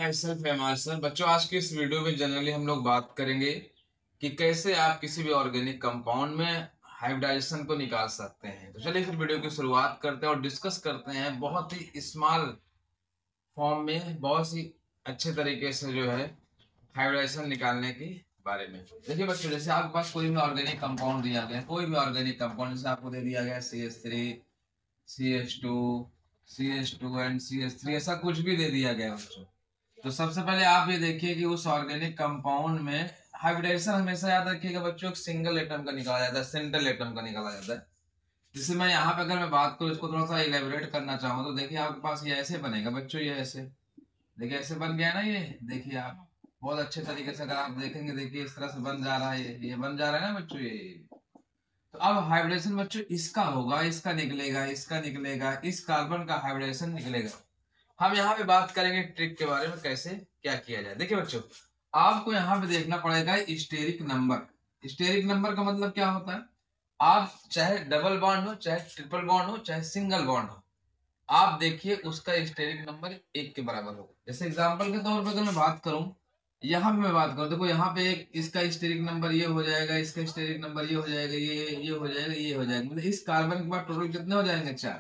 Myself है martial. बच्चों, आज की इस वीडियो में जनरली हम लोग बात करेंगे कि कैसे आप किसी भी ऑर्गेनिक कंपाउंड में हाइब्रिडाइजेशन को निकाल सकते हैं। तो चलिए फिर वीडियो की शुरुआत करते हैं और डिस्कस करते हैं बहुत ही स्मॉल फॉर्म में, बहुत ही अच्छे तरीके से जो है हाइब्रिडाइजेशन निकालने के बारे में। देखिए बच्चों, जैसे आपके पास कोई भी ऑर्गेनिक कंपाउंड दिया गया है, कोई भी ऑर्गेनिक कंपाउंड जैसे आपको दे दिया गया है CH3, CH2, CH2 and CH3, ऐसा कुछ भी दे दिया गया है बच्चों। तो सबसे पहले आप ये देखिए कि उस ऑर्गेनिक कंपाउंड में हाइब्रिडेशन हमेशा याद रखिएगा बच्चों, एक सिंगल एटम का निकाला जाता है, सेंट्रल एटम का निकाला जाता है। जैसे मैं यहाँ पे अगर मैं बात करूँ, इसको थोड़ा सा इलेबोरेट करना चाहूँ तो देखिए आपके पास ये ऐसे बनेगा बच्चों, ये ऐसे देखिए ऐसे बन गया ना। ये देखिए आप बहुत अच्छे तरीके से अगर आप देखेंगे, देखिए इस तरह से बन जा रहा है, ये बन जा रहा है ना बच्चों ये। तो अब हाइब्रिडेशन बच्चों इसका होगा, इसका निकलेगा, इसका निकलेगा, इस कार्बन का हाइब्रिडेशन निकलेगा। हम यहाँ पे बात करेंगे ट्रिक के बारे में, कैसे क्या किया जाए। देखिए बच्चों, आपको यहाँ पे देखना पड़ेगा स्टेरिक नंबर। स्टेरिक नंबर का मतलब क्या होता है? आप चाहे डबल बॉन्ड हो, चाहे ट्रिपल बॉन्ड हो, चाहे सिंगल बॉन्ड हो, आप देखिए उसका स्टेरिक नंबर एक के बराबर होगा। जैसे एग्जांपल के तौर पर अगर मैं बात करूं, यहाँ पे मैं बात करूं, देखो यहाँ पे एक इसका स्टेरिक नंबर ये हो जाएगा, इसका स्टेरिक नंबर ये हो जाएगा, ये हो जाएगा, ये हो जाएगा, मतलब इस कार्बन के बाद टोटल कितने हो जाएंगे? 4।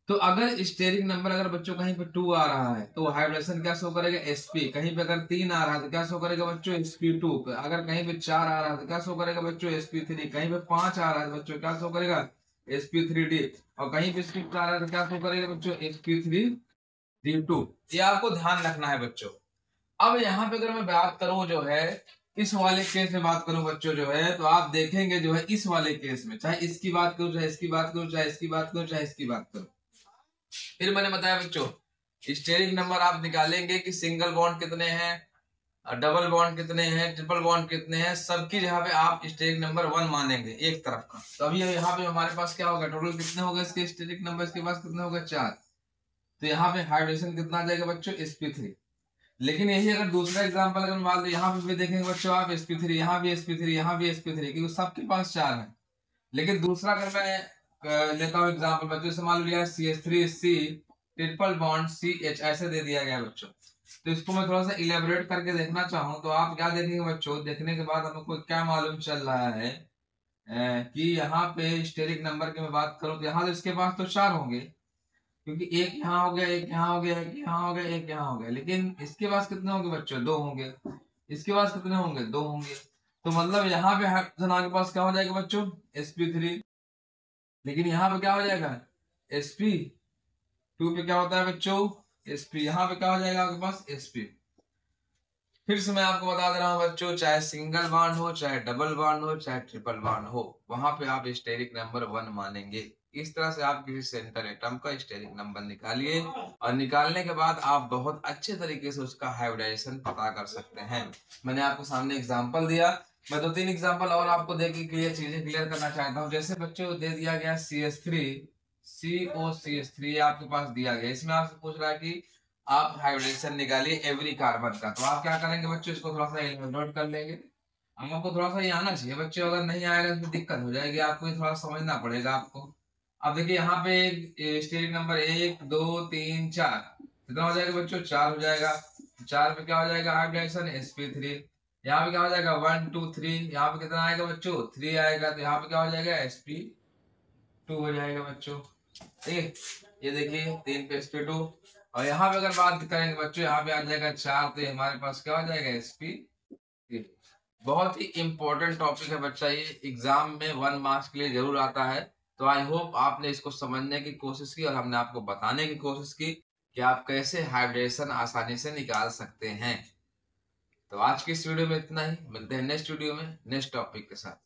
तो अगर स्टेरिक नंबर अगर बच्चों कहीं पे 2 आ रहा है तो हाइब्रिडेशन क्या शो करेगा? SP। कहीं पे अगर 3 आ रहा है तो क्या शो करेगा बच्चों? SP2। अगर कहीं पे 4 आ रहा है तो क्या शो करेगा बच्चों? SP3। कहीं पे 5 आ रहा है तो बच्चों क्या शो करेगा? SP3D। और कहीं पे 6 आ रहा है तो क्या शो करेगा बच्चों? SP3D2। ये आपको ध्यान रखना है बच्चों। अब यहाँ पे अगर मैं बात करूं जो है, इस वाले केस में बात करूं बच्चों जो है, तो आप देखेंगे जो है इस वाले केस में, चाहे इसकी बात करूं, चाहे इसकी बात करूं, चाहे इसकी बात करूं, चाहे इसकी बात करूं, फिर मैंने बताया बच्चों स्टेरिक नंबर आप निकालेंगे कि सिंगल बॉन्ड कितने हैं, डबल बॉन्ड कितने हैं, ट्रिपल बॉन्ड कितने हैं, सबकी जगह पे आप स्टेरिक नंबर 1 मानेंगे एक तरफ का। तो अभी यहाँ पे हमारे पास क्या होगा? टोटल कितने हो गए इसके स्टेरिक नंबर? इसके पास कितने हो गए? 4। तो यहाँ पे हाइड्रेशन कितना आ जाएगा बच्चों? SP3। लेकिन यही अगर दूसरा एग्जांपल अगर मान लो, यहाँ पे भी देखेंगे बच्चों आप SP3, यहाँ भी SP3, यहाँ भी SP3, क्योंकि सबके पास 4 है। लेकिन दूसरा अगर मैं लेता हूँ एग्जांपल बच्चों, जैसे मान लिया CH3C ट्रिपल बॉन्ड CH ऐसे दे दिया गया बच्चों। तो इसको मैं थोड़ा सा इलेबोरेट करके देखना चाहूँ तो आप क्या देखेंगे बच्चों? देखने के बाद हमको क्या मालूम चल रहा है कि यहाँ पे स्टेरिक नंबर की मैं बात करूँ तो यहाँ तो इसके पास तो 4 होंगे, क्योंकि एक यहाँ हो गया, एक यहाँ हो गया, एक यहाँ हो गया, एक यहाँ हो गया। लेकिन इसके पास कितने होंगे बच्चों? 2 होंगे। इसके पास कितने होंगे? 2 होंगे। तो मतलब यहाँ पे हाइड्रोजन के पास क्या हो जाएगा बच्चों? SP3। लेकिन यहाँ पे क्या हो जाएगा? SP2 पे क्या होता है बच्चों? SP। यहाँ पे क्या हो जाएगा आपके पास? SP। फिर से मैं आपको बता दे रहा हूँ बच्चों, चाहे सिंगल बॉन्ड हो, चाहे डबल बॉन्ड हो, चाहे ट्रिपल बॉन्ड हो, वहां पे आप स्टेरिक नंबर 1 मानेंगे। इस तरह से आप किसी सेंटर एटम का स्टेरिक नंबर निकालिए और निकालने के बाद आप बहुत अच्छे तरीके से उसका हाइब्रिडाइजेशन पता कर सकते हैं। मैंने आपको सामने एग्जांपल दिया, मैं 2-3 एग्जांपल और आपको देके क्लियर चीजें क्लियर करना चाहता हूँ। जैसे बच्चों दे दिया गया CH3 COCH3 आपके पास दिया गया, इसमें आपसे पूछ रहा है कि आप हाइब्रिडेशन निकालिए एवरी कार्बन का। तो आप क्या करेंगे बच्चों? इसको थोड़ा सा नोट कर लेंगे। आपको थोड़ा सा ये आना चाहिए बच्चों, अगर नहीं आएगा तो दिक्कत हो जाएगी, आपको थोड़ा समझना पड़ेगा आपको। अब देखिए यहाँ पे स्टेरिक नंबर 1 2 3 4 कितना हो जाएगा बच्चों? 4 हो जाएगा। 4 पे क्या हो जाएगा? Hybridisation SP3। यहाँ पे क्या हो जाएगा? 1 2 3। यहाँ पे कितना आएगा बच्चों? 3 आएगा। तो यहाँ पे क्या हो जाएगा? SP2 हो जाएगा बच्चों। ठीक है, ये देखिए 3 पे SP2। और यहाँ पे अगर बात करेंगे बच्चों, यहाँ पे आ जाएगा 4, तो हमारे पास क्या हो जाएगा? SP। बहुत ही इंपॉर्टेंट टॉपिक है बच्चा, ये एग्जाम में 1 मार्क्स के लिए जरूर आता है। तो आई होप आपने इसको समझने की कोशिश की और हमने आपको बताने की कोशिश की कि आप कैसे हाइब्रिडेशन आसानी से निकाल सकते हैं। तो आज की इस वीडियो में इतना ही, मिलते हैं नेक्स्ट वीडियो में नेक्स्ट टॉपिक के साथ।